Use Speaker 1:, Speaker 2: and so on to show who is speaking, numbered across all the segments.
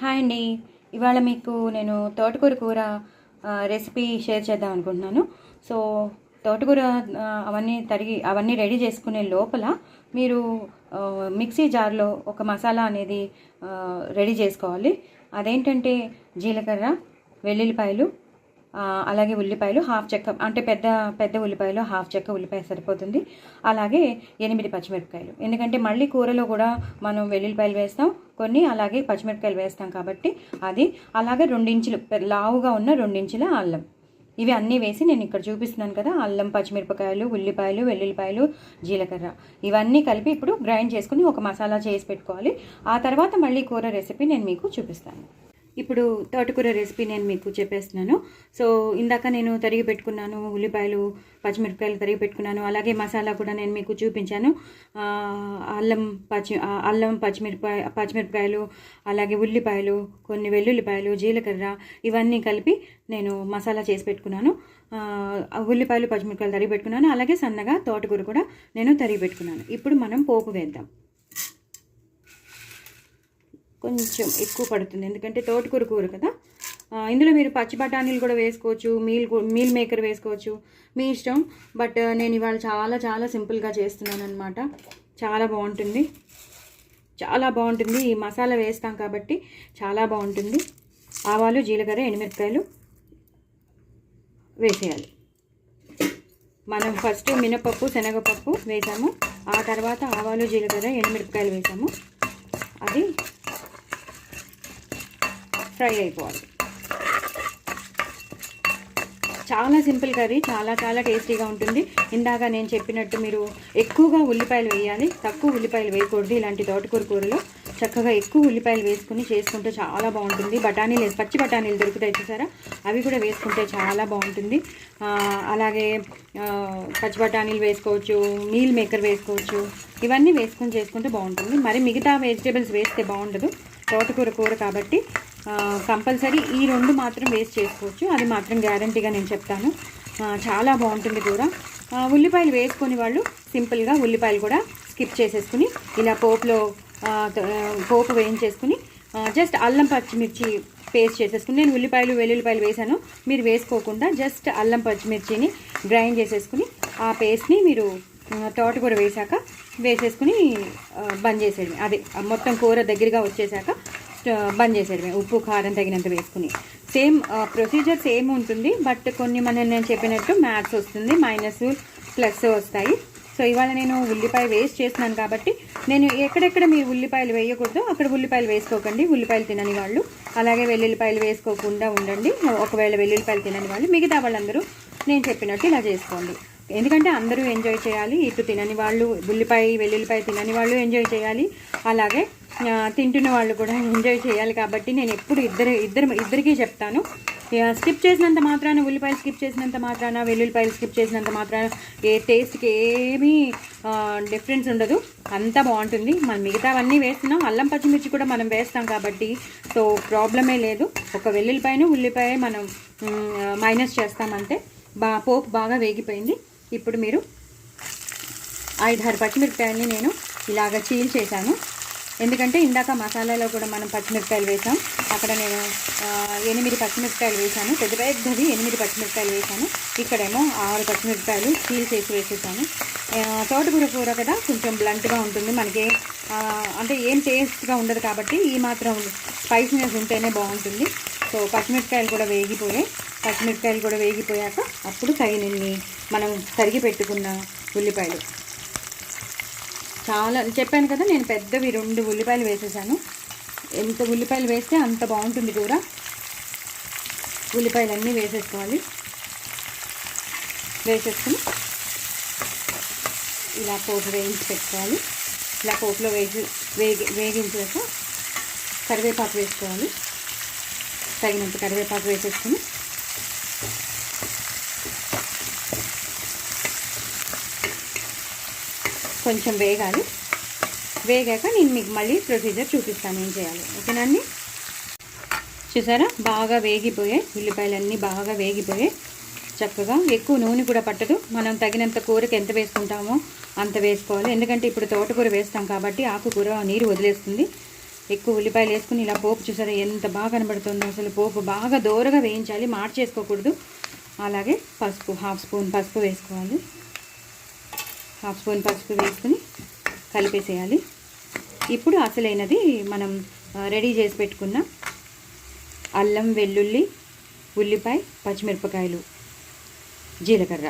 Speaker 1: Hi అండి. ఇవాళ మీకు నేను తోటకూర కూర రెసిపీ షేర్ చేద్దాం అనుకుంటున్నాను. సో తోటకూర అవన్నీ రెడీ చేసుకునే లోపల మీరు మిక్సీ జార్లో ఒక మసాలా అనేది రెడీ చేసుకోవాలి. అదేంటంటే జీలకర్ర, వెల్లుల్లిపాయలు, అలాగే ఉల్లిపాయలు హాఫ్ చెక్క, అంటే పెద్ద పెద్ద ఉల్లిపాయలు హాఫ్ చెక్క ఉల్లిపాయ సరిపోతుంది. అలాగే 8 పచ్చిమిరపకాయలు, ఎందుకంటే మళ్ళీ కూరలో కూడా మనం వెల్లుల్లిపాయలు వేస్తాం కొన్ని, అలాగే పచ్చిమిరపకాయలు వేస్తాం కాబట్టి అది. అలాగే 2 ఇంచులు లావుగా ఉన్న 2 ఇంచుల అల్లం. ఇవి అన్నీ వేసి నేను ఇక్కడ చూపిస్తున్నాను కదా, అల్లం, పచ్చిమిరపకాయలు, ఉల్లిపాయలు, వెల్లుల్లిపాయలు, జీలకర్ర, ఇవన్నీ కలిపి ఇప్పుడు గ్రైండ్ చేసుకుని ఒక మసాలా చేసి పెట్టుకోవాలి. ఆ తర్వాత మళ్ళీ కూర రెసిపీ నేను మీకు చూపిస్తాను. ఇప్పుడు తోటకూర రెసిపీ నేను మీకు చెప్పేస్తున్నాను. సో ఇందాక నేను తరిగి పెట్టుకున్నాను ఉల్లిపాయలు, పచ్చిమిరపకాయలు తరిగి పెట్టుకున్నాను. అలాగే మసాలా కూడా నేను మీకు చూపించాను. అల్లం పచ్చిమిరపకాయలు, అలాగే ఉల్లిపాయలు, కొన్ని వెల్లుల్లిపాయలు, జీలకర్ర, ఇవన్నీ కలిపి నేను మసాలా చేసి పెట్టుకున్నాను. ఉల్లిపాయలు, పచ్చిమిరపకాయలు తరిగి పెట్టుకున్నాను. అలాగే సన్నగా తోటకూర కూడా నేను తరిగి పెట్టుకున్నాను. ఇప్పుడు మనం పోపు వేద్దాం. కొంచెం ఎక్కువ పడుతుంది ఎందుకంటే తోటకూర కూర కదా. ఇందులో మీరు పచ్చి బఠానీలు కూడా వేసుకోవచ్చు, మీల్ మేకర్ వేసుకోవచ్చు, మీ ఇష్టం. బట్ నేను ఇవాళ చాలా సింపుల్గా చేస్తున్నాను అనమాట. చాలా బాగుంటుంది. ఈ మసాలా వేస్తాం కాబట్టి చాలా బాగుంటుంది. ఆవాలు, జీలకర్ర, ఎండుమిరపకాయలు వేసేయాలి. మనం ఫస్ట్ మినపప్పు, శనగపప్పు వేసాము. ఆ తర్వాత ఆవాలు, జీలకర్ర, ఎండుమిరపకాయలు వేసాము. అది ఫ్రై అయిపోవాలి. చాలా సింపుల్ కర్రీ, చాలా టేస్టీగా ఉంటుంది. ఇందాక నేను చెప్పినట్టు మీరు ఎక్కువగా ఉల్లిపాయలు వేయాలి, తక్కువ ఉల్లిపాయలు వేయకూడదు. ఇలాంటి తోటకూర కూరలో చక్కగా ఎక్కువ ఉల్లిపాయలు వేసుకుని చేసుకుంటే చాలా బాగుంటుంది. పచ్చి బఠానీలు దొరుకుతాయి చూసారా, అవి కూడా వేసుకుంటే చాలా బాగుంటుంది. అలాగే పచ్చి బఠానీలు వేసుకోవచ్చు, మీల్ మేకర్ వేసుకోవచ్చు. ఇవన్నీ వేసుకొని చేసుకుంటే బాగుంటుంది. మరి మిగతా వెజిటేబుల్స్ వేస్తే బాగుండదు. తోటకూర కూర కాబట్టి కంపల్సరీ ఈ 2 మాత్రం వేస్ట్ చేసుకోవచ్చు. అది మాత్రం గ్యారంటీగా నేను చెప్తాను. చాలా బాగుంటుంది కూర. ఉల్లిపాయలు వేసుకొని వాళ్ళు సింపుల్గా ఉల్లిపాయలు కూడా స్కిప్ చేసేసుకుని ఇలా పోపు వేయించేసుకుని జస్ట్ అల్లం పచ్చిమిర్చి పేస్ట్ చేసేసుకుని, నేను ఉల్లిపాయలు, వెల్లుల్లిపాయలు వేసాను, మీరు వేసుకోకుండా జస్ట్ అల్లం పచ్చిమిర్చిని గ్రైండ్ చేసేసుకుని ఆ పేస్ట్ని మీరు తోటకూర వేసేసుకుని బంద్ చేసేయడమే. అదే మొత్తం కూర దగ్గరగా వచ్చేసాక బంద్ చేసేయడమే. ఉప్పు, కారం తగినంత వేసుకుని. సేమ్ ప్రొసీజర్ సేమ్ ఉంటుంది. బట్ కొన్ని నేను చెప్పినట్టు మ్యాథ్స్ వస్తుంది, మైనస్ ప్లస్ వస్తాయి. సో ఇవాళ నేను ఉల్లిపాయ వేస్ట్ చేస్తున్నాను కాబట్టి నేను ఎక్కడెక్కడ మీరు ఉల్లిపాయలు వేయకూడదు అక్కడ ఉల్లిపాయలు వేసుకోకండి, ఉల్లిపాయలు తినని వాళ్ళు. అలాగే వెల్లుల్లిపాయలు వేసుకోకుండా ఉండండి, ఒకవేళ వెల్లుల్లిపాయలు తినని వాళ్ళు. మిగతా వాళ్ళందరూ నేను చెప్పినట్టు ఇలా చేసుకోండి. ఎందుకంటే అందరూ ఎంజాయ్ చేయాలి. ఇటు తినని వాళ్ళు, వెల్లుల్లిపాయ తినని వాళ్ళు ఎంజాయ్ చేయాలి, అలాగే తింటున్న వాళ్ళు కూడా ఎంజాయ్ చేయాలి. కాబట్టి నేను ఎప్పుడు ఇద్దరికీ చెప్తాను, స్కిప్ చేసినంత మాత్రాన, ఉల్లిపాయలు స్కిప్ చేసినంత మాత్రాన, వెల్లుల్లిపాయలు స్కిప్ చేసినంత మాత్రాన టేస్ట్కి ఏమీ డిఫరెన్స్ ఉండదు, అంతా బాగుంటుంది. మనం మిగతావన్నీ వేస్తున్నాం, అల్లం పచ్చిమిర్చి కూడా మనం వేస్తాం కాబట్టి సో ప్రాబ్లమే లేదు. ఒక ఉల్లిపాయ మనం మైనస్ చేస్తామంటే. పోపు బాగా వేగిపోయింది. ఇప్పుడు మీరు 5-6 పచ్చిమిరపకాయలని నేను ఇలాగ చేశాను. ఎందుకంటే ఇందాక మసాలాలో కూడా మనం పచ్చిమిరపకాయలు వేసాం. అక్కడ నేను 8 పచ్చిమిరపకాయలు వేసాను, పెద్దవి 8 పచ్చిమిరపకాయలు వేసాను. ఇక్కడేమో 6 పచ్చిమిరపకాయలు చేసి వేసేసాను. తోటకూర కూర కదా, కొంచెం బ్లంట్గా ఉంటుంది మనకి, అంటే ఏం టేస్ట్గా ఉండదు కాబట్టి ఈ మాత్రం స్పైసీనెస్ ఉంటేనే బాగుంటుంది. సో పచ్చిమిరపకాయలు కూడా వేగిపోయాక అప్పుడు తగినన్ని మనం తరిగి పెట్టుకున్న ఉల్లిపాయలు, చాలా చెప్పాను కదా నేను పెద్దవి 2 ఉల్లిపాయలు వేసేసాను. ఎంత ఉల్లిపాయలు వేస్తే అంత బాగుంటుంది కూర. ఉల్లిపాయలన్నీ వేసేసుకుని ఇలా పోపు వేయించి పెట్టుకోవాలి. ఇలా పోపులో వేగించాక కరివేపాకు వేసుకోవాలి. తగినంత కరివేపాకు వేసేసుకుని కొంచెం వేగాక నేను మీకు మళ్ళీ ప్రొసీజర్ చూపిస్తాను ఏం చేయాలి. ఓకేనండి. చూసారా, బాగా వేగిపోయాయి ఉల్లిపాయలన్నీ, బాగా వేగిపోయాయి చక్కగా. ఎక్కువ నూనె కూడా పట్టదు. మనం తగినంత కూరకి ఎంత వేసుకుంటామో అంత వేసుకోవాలి. ఎందుకంటే ఇప్పుడు తోటకూర వేస్తాం కాబట్టి ఆకుకూర నీరు వదిలేస్తుంది. ఎక్కువ ఉల్లిపాయలు వేసుకుని ఇలా పోపు చూసారా ఎంత బాగా కనబడుతుందో. అసలు పోపు బాగా దోరగా వేయించాలి, మార్చేసుకోకూడదు. అలాగే పసుపు, హాఫ్ స్పూన్ పసుపు వేసుకోవాలి. హాఫ్ స్పూన్ పసుపు వేసుకుని కలిపేసేయాలి. ఇప్పుడు అసలైనది మనం రెడీ చేసి పెట్టుకున్న అల్లం, వెల్లుల్లి, ఉల్లిపాయ, పచ్చిమిరపకాయలు, జీలకర్ర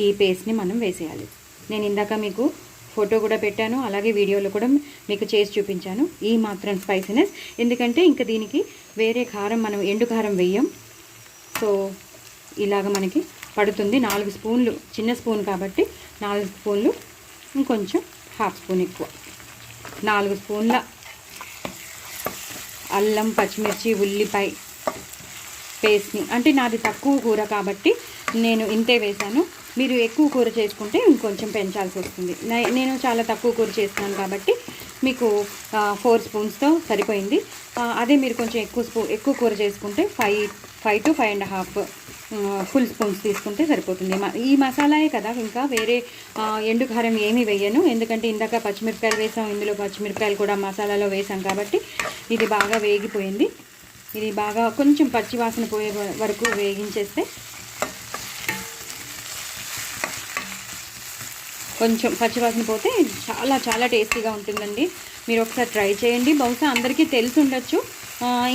Speaker 1: ఈ పేస్ట్ని మనం వేసేయాలి. నేను ఇందాక మీకు ఫోటో కూడా పెట్టాను, అలాగే వీడియోలో కూడా మీకు చేసి చూపించాను. ఈ మాత్రం స్పైసీనెస్, ఎందుకంటే ఇంకా దీనికి వేరే కారం మనం ఎండు కారం వేయం. సో ఇలాగ మనకి పడుతుంది. 4 స్పూన్లు, చిన్న స్పూన్ కాబట్టి 4 స్పూన్లు, ఇంకొంచెం హాఫ్ స్పూన్ ఎక్కువ, 4 స్పూన్ల అల్లం, పచ్చిమిర్చి, ఉల్లిపాయ పేస్ట్ని, అంటే నాది తక్కువ కూర కాబట్టి నేను ఇంతే వేసాను. మీరు ఎక్కువ కూర చేసుకుంటే ఇంకొంచెం పెంచాల్సి వస్తుంది. నేను చాలా తక్కువ కూర చేస్తున్నాను కాబట్టి మీకు 4 స్పూన్స్తో సరిపోయింది. అదే మీరు కొంచెం ఎక్కువ కూర చేసుకుంటే 5 to 5.5 ఫుల్ స్పూన్స్ తీసుకుంటే సరిపోతుంది. ఈ మసాలాయే కదా, ఇంకా వేరే ఎండు కారం ఏమీ వేయను, ఎందుకంటే ఇందాక పచ్చిమిరపకాయలు వేసాం, ఇందులో పచ్చిమిరపకాయలు కూడా మసాలాలో వేసాం కాబట్టి ఇది బాగా వేగిపోయింది. ఇది బాగా కొంచెం పచ్చివాసన పోయే వరకు వేగించేస్తే, కొంచెం పచ్చివాసన పోతే చాలా చాలా టేస్టీగా ఉంటుందండి. మీరు ఒకసారి ట్రై చేయండి. బహుశా అందరికీ తెలిసి ఉండొచ్చు,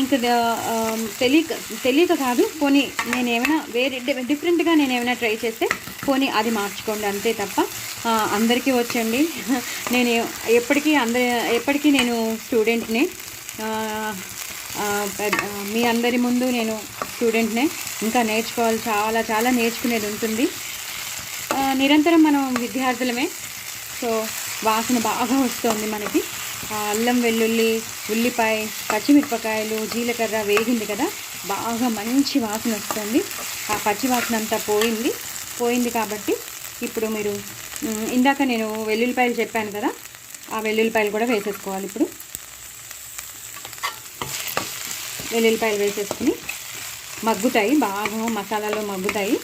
Speaker 1: ఇంకా తెలియక కాదు, పోనీ నేనేమైనా వేరే డిఫరెంట్గా నేనేమైనా ట్రై చేస్తే పోనీ అది మార్చుకోండి, అంతే తప్ప అందరికీ వచ్చండి. నేను ఎప్పటికీ నేను స్టూడెంట్ని, మీ అందరి ముందు నేను స్టూడెంట్నే, ఇంకా నేర్చుకోవాలి, చాలా చాలా నేర్చుకునేది ఉంటుంది. నిరంతరం మనం విద్యార్థులమే. సో వాసన బాగా వస్తుంది మనకి. అల్లం, వెల్లుల్లి, ఉల్లిపాయ, పచ్చిమిరపకాయలు, జీలకర్ర వేగింది కదా, బాగా మంచి వాసన వస్తుంది. ఆ పచ్చి వాసన అంతా పోయింది కాబట్టి ఇప్పుడు మీరు ఇందాక నేను వెల్లుల్లిపాయలు చెప్పాను కదా, ఆ వెల్లుల్లిపాయలు కూడా వేసేసుకోవాలి. ఇప్పుడు వెల్లుల్లిపాయలు వేసేసుకుని మగ్గుతాయి, బాగా మసాలాలో మగ్గుతాయి.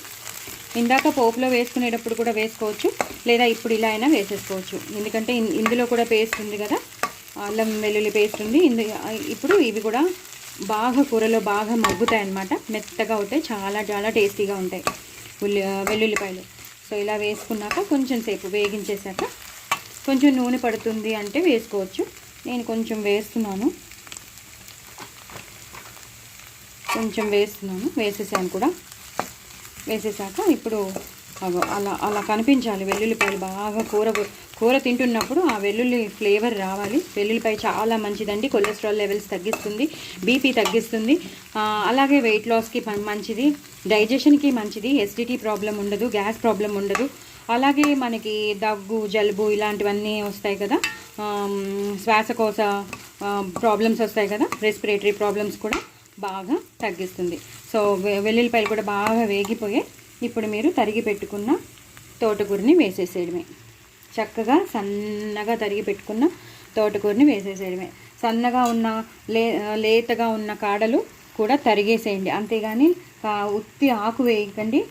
Speaker 1: ఇందాక పోపులో వేసుకునేటప్పుడు కూడా వేసుకోవచ్చు, లేదా ఇప్పుడు ఇలా అయినా వేసేసుకోవచ్చు, ఎందుకంటే ఇందులో కూడా పేస్ట్ ఉంది కదా, అల్లం వెల్లుల్లి పేస్ట్ ఉంది. ఇప్పుడు ఇవి కూడా బాగా కూరలో బాగా మగ్గుతాయి అన్నమాట, మెత్తగా అవుతాయి, చాలా చాలా టేస్టీగా ఉంటాయి వెల్లుల్లిపాయలు. సో ఇలా వేసుకున్నాక కొంచెం సేపు వేగించేసాక కొంచెం నూనె పడుతుంది అంటే వేసుకోవచ్చు. నేను కొంచెం వేస్తున్నాను, వేసేసాను కూడా. వేసేసాక ఇప్పుడు అలా కనిపించాలి వెల్లుల్లిపాయలు బాగా. కూర తింటున్నప్పుడు ఆ వెల్లుల్లి ఫ్లేవర్ రావాలి. వెల్లుల్లిపాయ చాలా మంచిదండి, కొలెస్ట్రాల్ లెవెల్స్ తగ్గిస్తుంది, బీపీ తగ్గిస్తుంది, అలాగే వెయిట్ లాస్కి మంచిది, డైజెషన్కి మంచిది, ఎసిడిటీ ప్రాబ్లం ఉండదు, గ్యాస్ ప్రాబ్లం ఉండదు. అలాగే మనకి దగ్గు, జలుబు ఇలాంటివన్నీ వస్తాయి కదా, శ్వాసకోశ ప్రాబ్లమ్స్ వస్తాయి కదా, రెస్పిరేటరీ ప్రాబ్లమ్స్ కూడా బాగా తగ్గిస్తుంది. సో వెల్లుల్లిపాయలు కూడా బాగా వేగిపోయాయి. ఇప్పుడు మీరు తరిగి పెట్టుకున్న తోటకూరని వేసేసేయడమే, చక్కగా సన్నగా తరిగి పెట్టుకున్న తోటకూరని వేసేసేయడమే. సన్నగా ఉన్న లేతగా ఉన్న కాడలు కూడా తరిగేసేయండి, అంతేగాని ఉత్తి ఆకు వేయకండి.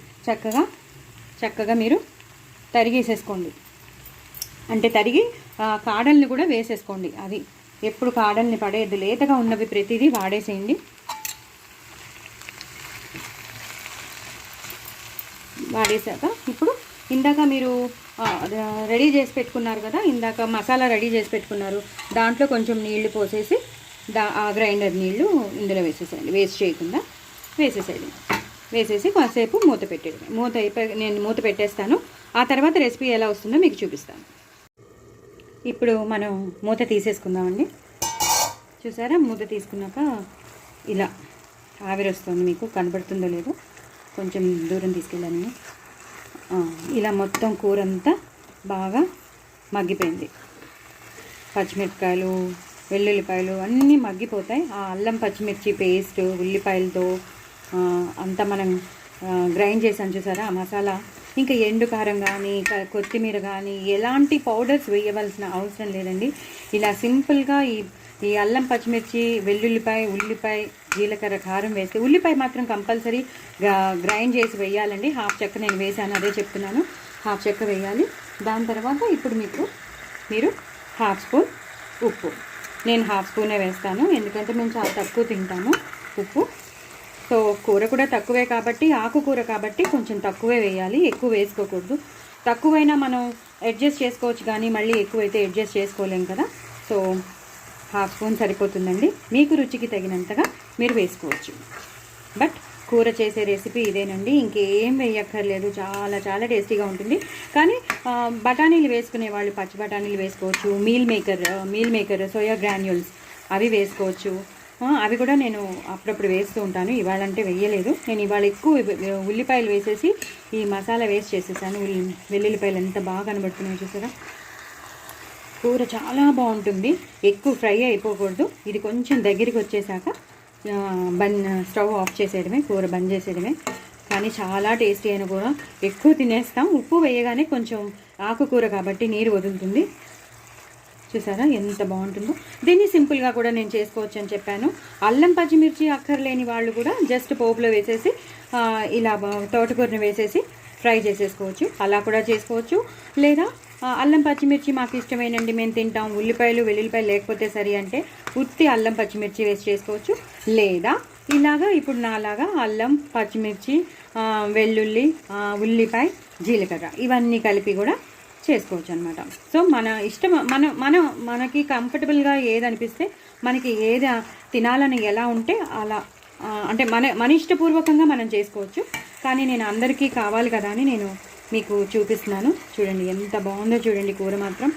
Speaker 1: చక్కగా మీరు తరిగేసేసుకోండి, అంటే తరిగి కాడల్ని కూడా వేసేసుకోండి. అది ఎప్పుడు కాడల్ని పడేది, లేతగా ఉన్నవి ప్రతిదీ వాడేసేయండి. వాడేసాక ఇప్పుడు ఇందాక మీరు రెడీ చేసి పెట్టుకున్నారు కదా, ఇందాక మసాలా రెడీ చేసి పెట్టుకున్నారు, దాంట్లో కొంచెం నీళ్లు పోసేసి ఆ గ్రైండర్ నీళ్లు ఇందులో వేసేసేయండి, వేస్ట్ చేయకుండా వేసేసేయండి. వేసేసి కాసేపు మూత పెట్టేయడం. నేను మూత పెట్టేస్తాను, ఆ తర్వాత రెసిపీ ఎలా వస్తుందో మీకు చూపిస్తాను. ఇప్పుడు మనం మూత తీసేసుకుందామండి. చూసారా, మూత తీసుకున్నాక ఇలా ఆవిరి వస్తుంది, మీకు కనబడుతుందో లేదో, కొంచెం దూరం తీసుకెళ్ళాను. ఇలా మొత్తం కూర అంతా బాగా మగ్గిపోయింది. పచ్చిమిరపకాయలు, వెల్లుల్లిపాయలు అన్నీ మగ్గిపోతాయి. ఆ అల్లం పచ్చిమిర్చి పేస్ట్ ఉల్లిపాయలతో అంతా మనం గ్రైండ్ చేసాం చూసారా ఆ మసాలా. ఇంకా ఎండు కారం కానీ కొత్తిమీర కానీ ఎలాంటి పౌడర్స్ వేయవలసిన అవసరం లేదండి. ఇలా సింపుల్గా ఈ అల్లం పచ్చిమిర్చి వెల్లుల్లిపాయ ఉల్లిపాయ జీలకర్ర కారం వేస్తే, ఉల్లిపాయ మాత్రం కంపల్సరీ గ్రైండ్ చేసి వేయాలండి. హాఫ్ చెక్క నేను వేసాను, అదే చెప్తున్నాను, హాఫ్ చెక్క వేయాలి. దాని తర్వాత ఇప్పుడు మీరు హాఫ్ స్పూన్ ఉప్పు, నేను హాఫ్ స్పూనే వేస్తాను, ఎందుకంటే మేము చాలా తక్కువ తింటాము ఉప్పు. సో కూర కూడా తక్కువే కాబట్టి, ఆకుకూర కాబట్టి కొంచెం తక్కువే వేయాలి, ఎక్కువ వేసుకోకూడదు. తక్కువైనా మనం అడ్జస్ట్ చేసుకోవచ్చు, కానీ మళ్ళీ ఎక్కువైతే అడ్జస్ట్ చేసుకోలేం కదా. సో హాఫ్ స్పూన్ సరిపోతుందండి, మీకు రుచికి తగినంతగా మీరు వేసుకోవచ్చు. బట్ కూర చేసే రెసిపీ ఇదేనండి, ఇంకేం వేయక్కర్లేదు, చాలా చాలా టేస్టీగా ఉంటుంది. కానీ బఠానీలు వేసుకునే వాళ్ళు పచ్చి బఠానీలు వేసుకోవచ్చు, మీల్ మేకర్ సోయా గ్రాన్యూల్స్ అవి వేసుకోవచ్చు. అవి కూడా నేను అప్పుడప్పుడు వేస్తూ ఉంటాను, ఇవాళ అంటే వేయలేదు. నేను ఇవాళ ఎక్కువ ఉల్లిపాయలు వేసేసి ఈ మసాలా వేస్ట్ చేసేసాను. వెల్లుల్లిపాయలు ఎంత బాగా కనబడుతున్నాయో చూసారా. కూర చాలా బాగుంటుంది, ఎక్కువ ఫ్రై అయిపోకూడదు. ఇది కొంచెం దగ్గరికి వచ్చేసాక స్టవ్ ఆఫ్ చేసేయడమే, కూర బంద్ చేసేయడమే. కానీ చాలా టేస్టీ అయిన కూర, ఎక్కువ తినేస్తాం. ఉప్పు వేయగానే కొంచెం ఆకుకూర కాబట్టి నీరు వదులుతుంది. చూసారా ఎంత బాగుంటుందో. దీన్ని సింపుల్గా కూడా నేను చేసుకోవచ్చు అని చెప్పాను. అల్లం పచ్చిమిర్చి అక్కర్లేని వాళ్ళు కూడా జస్ట్ పోపులో వేసేసి ఇలా తోటకూరని వేసేసి ఫ్రై చేసేసుకోవచ్చు, అలా కూడా చేసుకోవచ్చు. లేదా అల్లం పచ్చిమిర్చి మాకు ఇష్టమేనండి, మేము తింటాం, ఉల్లిపాయలు వెల్లుల్లిపాయలు లేకపోతే సరి అంటే ఉత్తి అల్లం పచ్చిమిర్చి వేసి చేసుకోవచ్చు. లేదా ఇలాగా ఇప్పుడు నాలాగా అల్లం పచ్చిమిర్చి వెల్లుల్లి ఉల్లిపాయ జీలకర్ర ఇవన్నీ కలిపి కూడా చేసుకోవచ్చు అనమాట. సో మన ఇష్టం, మనకి కంఫర్టబుల్గా ఏది అనిపిస్తే, మనకి ఏది తినాలని ఎలా ఉంటే అలా, అంటే మన ఇష్టపూర్వకంగా మనం చేసుకోవచ్చు. కానీ నేను అందరికీ కావాలి కదా అని నేను మీకు చూపిస్తున్నాను. చూడండి ఎంత బాగుందో, చూడండి కూర మాత్రం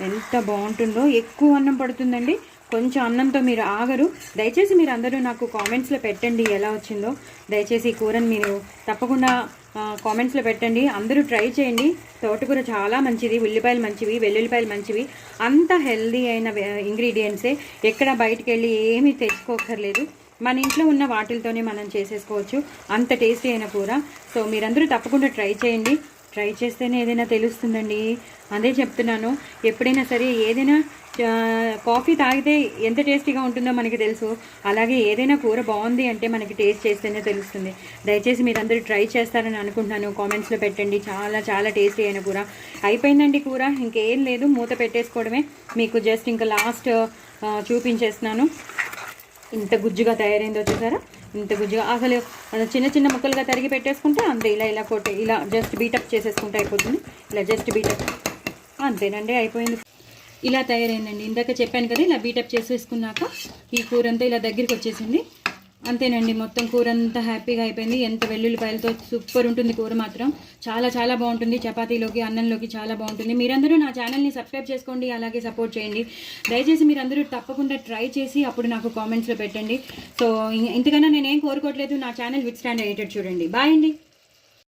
Speaker 1: ఎంత బాగుంటుందో. ఎక్కువ అన్నం పడుతుందండి, కొంచెం అన్నంతో మీరు ఆగరు. దయచేసి మీరు అందరూ నాకు కామెంట్స్లో పెట్టండి ఎలా వచ్చిందో. దయచేసి ఈ కూరని మీరు తప్పకుండా కామెంట్స్లో పెట్టండి, అందరూ ట్రై చేయండి. తోటకూర చాలా మంచిది, ఉల్లిపాయలు మంచివి, వెల్లుల్లిపాయలు మంచివి, అంత హెల్దీ అయిన ఇంగ్రీడియంట్సే. ఎక్కడ బయటికి వెళ్ళి ఏమీ తెచ్చుకోకర్లేదు, మన ఇంట్లో ఉన్న వాటిలతోనే మనం చేసేసుకోవచ్చు, అంత టేస్టీ అయిన కూర. సో మీరందరూ తప్పకుండా ట్రై చేయండి, ట్రై చేస్తేనే ఏదైనా తెలుస్తుందండి. అదే చెప్తున్నాను, ఎప్పుడైనా సరే ఏదైనా కాఫీ తాగితే ఎంత టేస్టీగా ఉంటుందో మనకి తెలుసు, అలాగే ఏదైనా కూర బాగుంది అంటే మనకి టేస్ట్ చేస్తేనే తెలుస్తుంది. దయచేసి మీరందరూ ట్రై చేస్తారని అనుకుంటున్నాను, కామెంట్స్లో పెట్టండి. చాలా చాలా టేస్టీ అయిన కూర అయిపోయిందండి. కూర ఇంకేం లేదు, మూత పెట్టేసుకోవడమే. మీకు జస్ట్ ఇంకా లాస్ట్ చూపించేస్తున్నాను. ఇంత గుజ్జుగా తయారైందో చూసారా, ఇంత గుజ్జుగా. అసలు చిన్న చిన్న ముక్కలుగా తరిగి పెట్టేసుకుంటే అంతే, ఇలా కొట్టి ఇలా జస్ట్ బీటప్ చేసేసుకుంటే అయిపోతుంది. ఇలా జస్ట్ బీటప్, అంతేనండి, అయిపోయింది. ఇలా తయారైందండి. ఇందాక చెప్పాను కదా, ఇలా బీటప్ చేసేసుకున్నాక ఈ కూర అంతా ఇలా దగ్గరికి వచ్చేసింది. అంతేనండి, మొత్తం కూర అంతా హ్యాపీగా అయిపోయింది. ఎంత వెల్లుల్లిపాయలతో సూపర్ ఉంటుంది కూర మాత్రం, చాలా చాలా బాగుంటుంది. చపాతీలోకి అన్నంలోకి చాలా బాగుంటుంది. మీరందరూ నా ఛానల్ని సబ్స్క్రైబ్ చేసుకోండి, అలాగే సపోర్ట్ చేయండి. దయచేసి మీరందరూ తప్పకుండా ట్రై చేసి అప్పుడు నాకు కామెంట్స్లో పెట్టండి. సో ఇంతకన్నా నేనేం కోరుకోవట్లేదు, నా ఛానల్ విత్ స్టాండ్ అయ్యేటట్టు చూడండి. బాయ్ అండి.